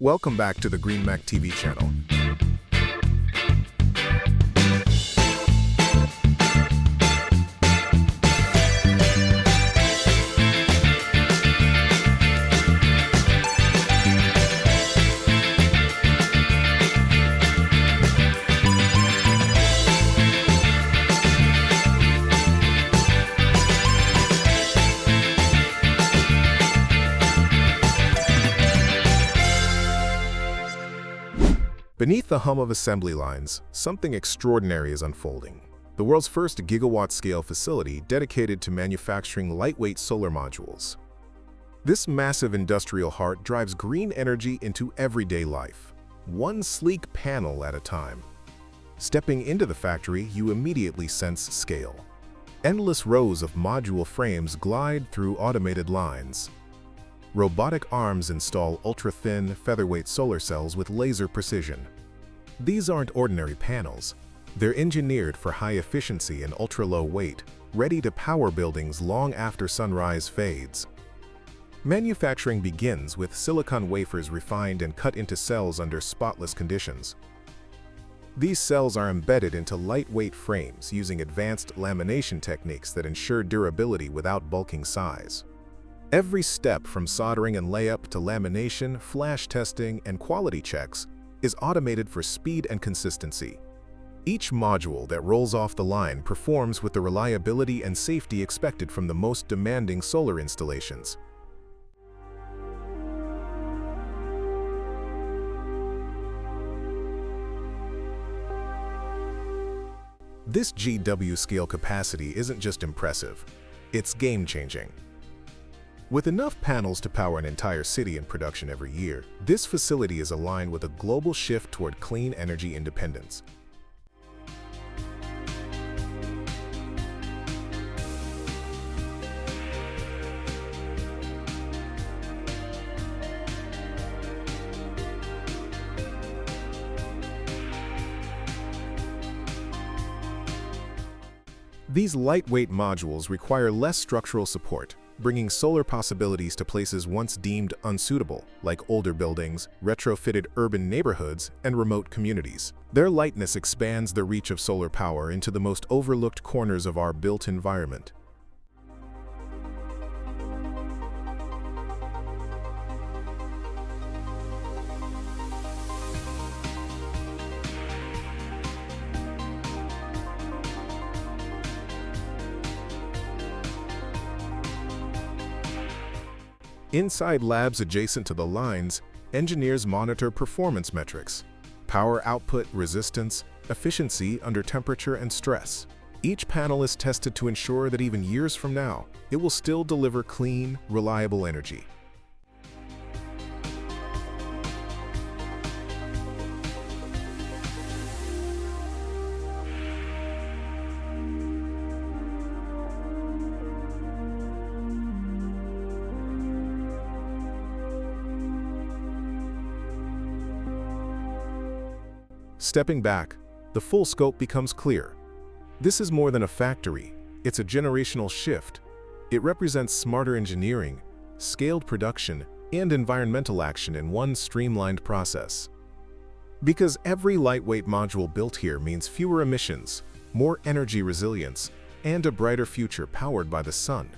Welcome back to the GreenMech TV channel. Beneath the hum of assembly lines, something extraordinary is unfolding. The world's first gigawatt-scale facility dedicated to manufacturing lightweight solar modules. This massive industrial heart drives green energy into everyday life, one sleek panel at a time. Stepping into the factory, you immediately sense scale. Endless rows of module frames glide through automated lines. Robotic arms install ultra-thin, featherweight solar cells with laser precision. These aren't ordinary panels. They're engineered for high efficiency and ultra-low weight, ready to power buildings long after sunrise fades. Manufacturing begins with silicon wafers refined and cut into cells under spotless conditions. These cells are embedded into lightweight frames using advanced lamination techniques that ensure durability without bulking size. Every step from soldering and layup to lamination, flash testing, and quality checks is automated for speed and consistency. Each module that rolls off the line performs with the reliability and safety expected from the most demanding solar installations. This GW scale capacity isn't just impressive, it's game-changing. With enough panels to power an entire city in production every year, this facility is aligned with a global shift toward clean energy independence. These lightweight modules require less structural support, bringing solar possibilities to places once deemed unsuitable, like older buildings, retrofitted urban neighborhoods, and remote communities. Their lightness expands the reach of solar power into the most overlooked corners of our built environment. Inside labs adjacent to the lines, engineers monitor performance metrics: power output, resistance, efficiency under temperature and stress. Each panel is tested to ensure that even years from now, it will still deliver clean, reliable energy. Stepping back, the full scope becomes clear. This is more than a factory, it's a generational shift. It represents smarter engineering, scaled production, and environmental action in one streamlined process. Because every lightweight module built here means fewer emissions, more energy resilience, and a brighter future powered by the sun.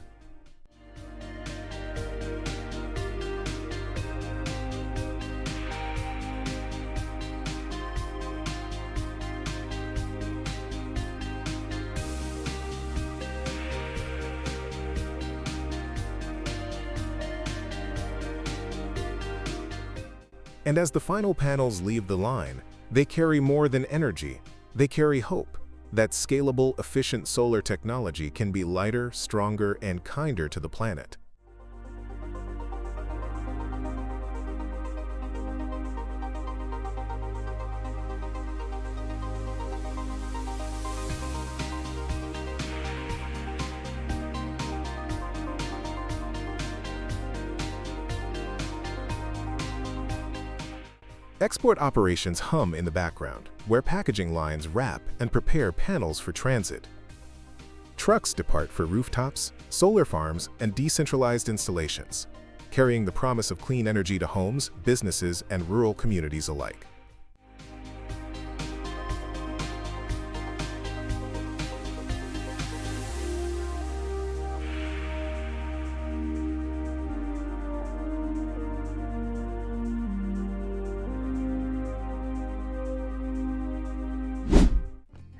And as the final panels leave the line, they carry more than energy. They carry hope that scalable, efficient solar technology can be lighter, stronger, and kinder to the planet. Export operations hum in the background, where packaging lines wrap and prepare panels for transit. Trucks depart for rooftops, solar farms, and decentralized installations. carrying the promise of clean energy to homes, businesses, and rural communities alike.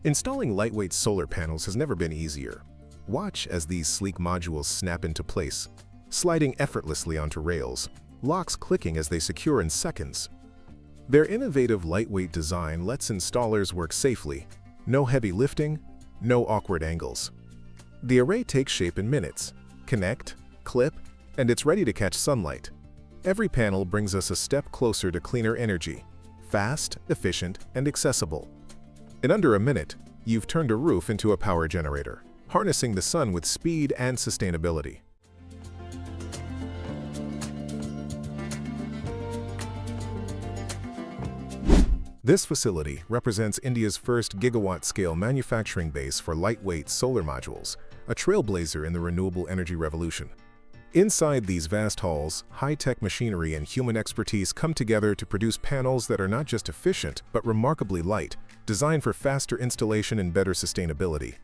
Installing lightweight solar panels has never been easier. Watch as these sleek modules snap into place, sliding effortlessly onto rails, locks clicking as they secure in seconds. Their innovative lightweight design lets installers work safely. No heavy lifting, no awkward angles. The array takes shape in minutes. Connect, clip, and it's ready to catch sunlight. Every panel brings us a step closer to cleaner energy. Fast, efficient, and accessible. In under a minute, you've turned a roof into a power generator, harnessing the sun with speed and sustainability. This facility represents India's first gigawatt-scale manufacturing base for lightweight solar modules, a trailblazer in the renewable energy revolution. Inside these vast halls, high-tech machinery and human expertise come together to produce panels that are not just efficient, but remarkably light, designed for faster installation and better sustainability.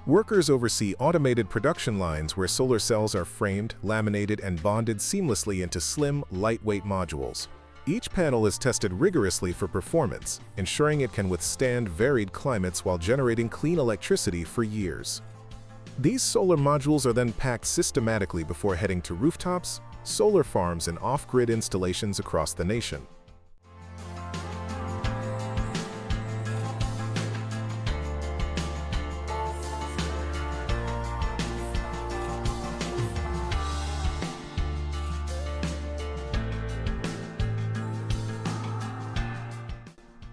Workers oversee automated production lines where solar cells are framed, laminated, and bonded seamlessly into slim, lightweight modules. Each panel is tested rigorously for performance, ensuring it can withstand varied climates while generating clean electricity for years. These solar modules are then packed systematically before heading to rooftops, solar farms, and off-grid installations across the nation.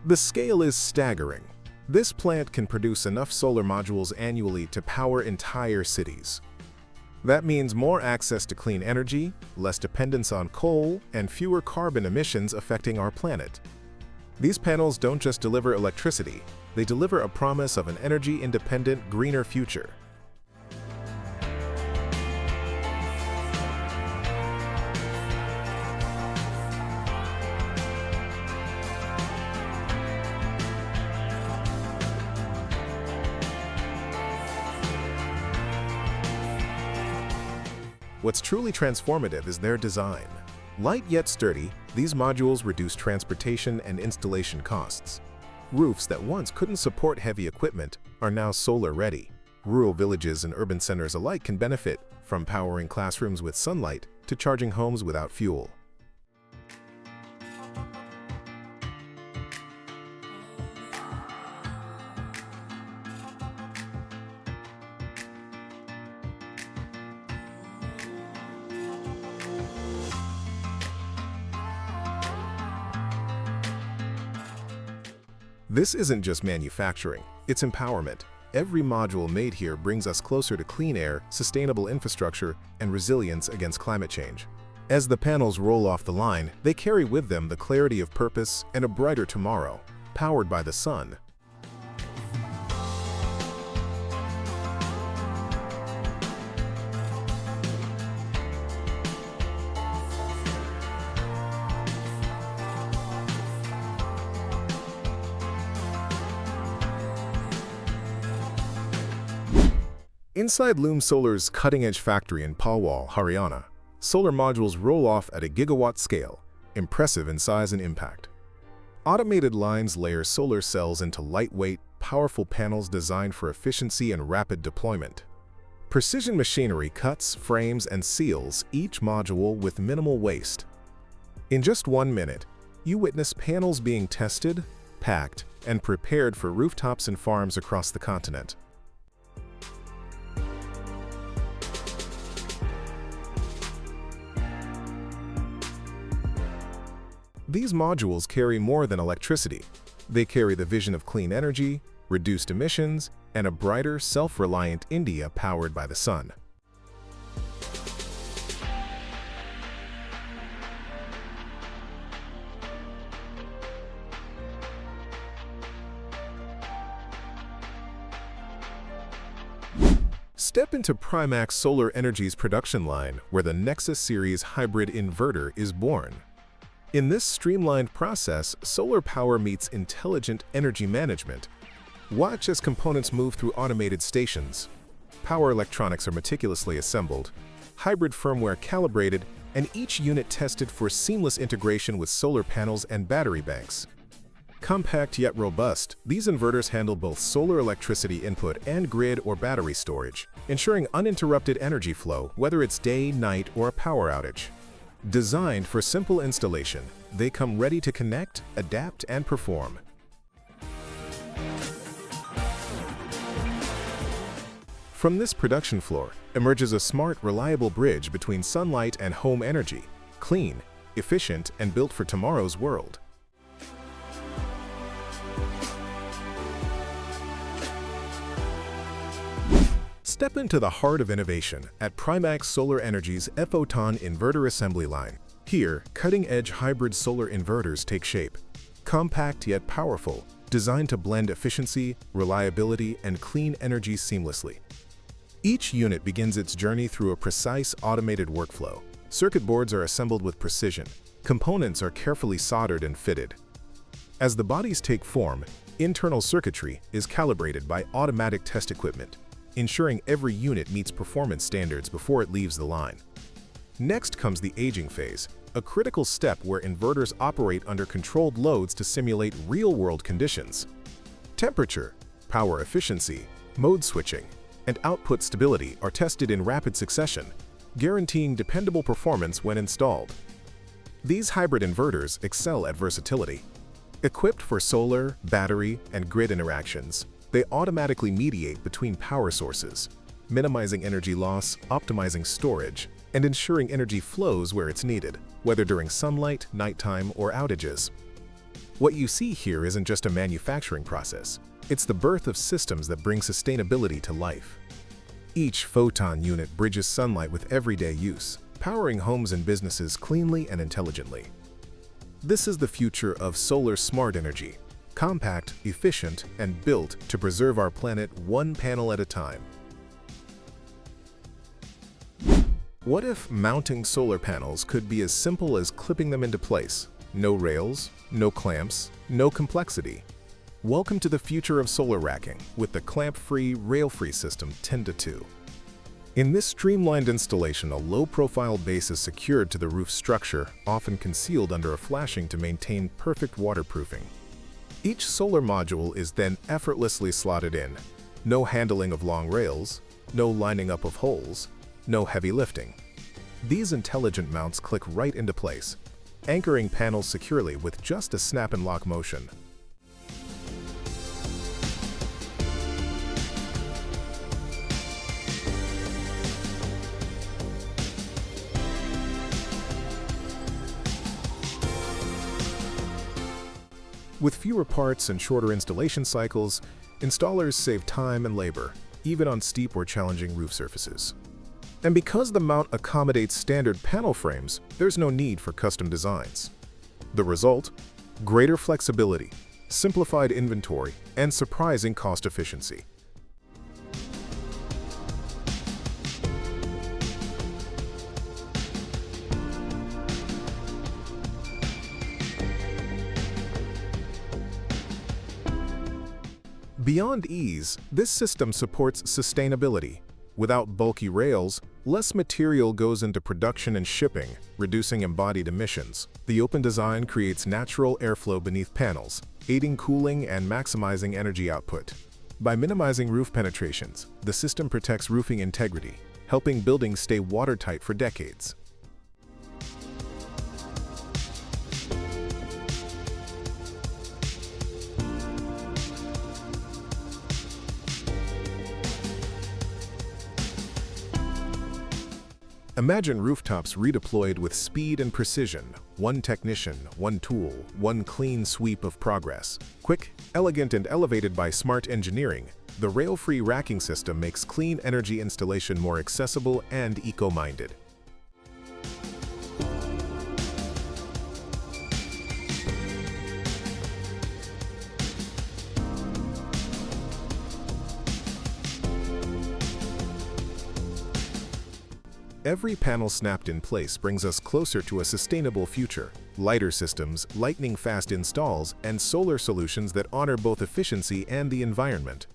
The scale is staggering. This plant can produce enough solar modules annually to power entire cities. That means more access to clean energy, less dependence on coal, and fewer carbon emissions affecting our planet. These panels don't just deliver electricity, they deliver a promise of an energy-independent, greener future. What's truly transformative is their design. Light yet sturdy, these modules reduce transportation and installation costs. Roofs that once couldn't support heavy equipment are now solar-ready. Rural villages and urban centers alike can benefit, from powering classrooms with sunlight to charging homes without fuel. This isn't just manufacturing, it's empowerment. Every module made here brings us closer to clean air, sustainable infrastructure, and resilience against climate change. As the panels roll off the line, they carry with them the clarity of purpose and a brighter tomorrow, powered by the sun. Inside Loom Solar's cutting-edge factory in Palwal, Haryana, solar modules roll off at a gigawatt scale, impressive in size and impact. Automated lines layer solar cells into lightweight, powerful panels designed for efficiency and rapid deployment. Precision machinery cuts, frames, and seals each module with minimal waste. In just 1 minute, you witness panels being tested, packed, and prepared for rooftops and farms across the continent. These modules carry more than electricity. They carry the vision of clean energy, reduced emissions, and a brighter, self-reliant India powered by the sun. Step into Primax Solar Energy's production line where the NEXA series hybrid inverter is born. In this streamlined process, solar power meets intelligent energy management. Watch as components move through automated stations. Power electronics are meticulously assembled, hybrid firmware calibrated, and each unit tested for seamless integration with solar panels and battery banks. Compact yet robust, these inverters handle both solar electricity input and grid or battery storage, ensuring uninterrupted energy flow whether it's day, night, or a power outage. Designed for simple installation, they come ready to connect, adapt, and perform. From this production floor emerges a smart, reliable bridge between sunlight and home energy, clean, efficient, and built for tomorrow's world. Step into the heart of innovation at Primax Solar Energy's FOTON inverter assembly line. Here, cutting-edge hybrid solar inverters take shape. Compact yet powerful, designed to blend efficiency, reliability, and clean energy seamlessly. Each unit begins its journey through a precise automated workflow. Circuit boards are assembled with precision. Components are carefully soldered and fitted. As the bodies take form, internal circuitry is calibrated by automatic test equipment, ensuring every unit meets performance standards before it leaves the line. Next comes the aging phase, a critical step where inverters operate under controlled loads to simulate real-world conditions. Temperature, power efficiency, mode switching, and output stability are tested in rapid succession, guaranteeing dependable performance when installed. These hybrid inverters excel at versatility. Equipped for solar, battery, and grid interactions, they automatically mediate between power sources, minimizing energy loss, optimizing storage, and ensuring energy flows where it's needed, whether during sunlight, nighttime, or outages. What you see here isn't just a manufacturing process. It's the birth of systems that bring sustainability to life. Each FOTON unit bridges sunlight with everyday use, powering homes and businesses cleanly and intelligently. This is the future of solar smart energy, compact, efficient, and built to preserve our planet one panel at a time. What if mounting solar panels could be as simple as clipping them into place? No rails, no clamps, no complexity. Welcome to the future of solar racking with the clamp-free, rail-free system 10-2. In this streamlined installation, a low-profile base is secured to the roof structure, often concealed under a flashing to maintain perfect waterproofing. Each solar module is then effortlessly slotted in. No handling of long rails, no lining up of holes, no heavy lifting. These intelligent mounts click right into place, anchoring panels securely with just a snap and lock motion. With fewer parts and shorter installation cycles, installers save time and labor, even on steep or challenging roof surfaces. And because the mount accommodates standard panel frames, there's no need for custom designs. The result? Greater flexibility, simplified inventory, and surprising cost efficiency. Beyond ease, this system supports sustainability. Without bulky rails, less material goes into production and shipping, reducing embodied emissions. The open design creates natural airflow beneath panels, aiding cooling and maximizing energy output. By minimizing roof penetrations, the system protects roofing integrity, helping buildings stay watertight for decades. Imagine rooftops redeployed with speed and precision. One technician, one tool, one clean sweep of progress. Quick, elegant, and elevated by smart engineering, the rail-free racking system makes clean energy installation more accessible and eco-minded. Every panel snapped in place brings us closer to a sustainable future. Lighter systems, lightning-fast installs, and solar solutions that honor both efficiency and the environment.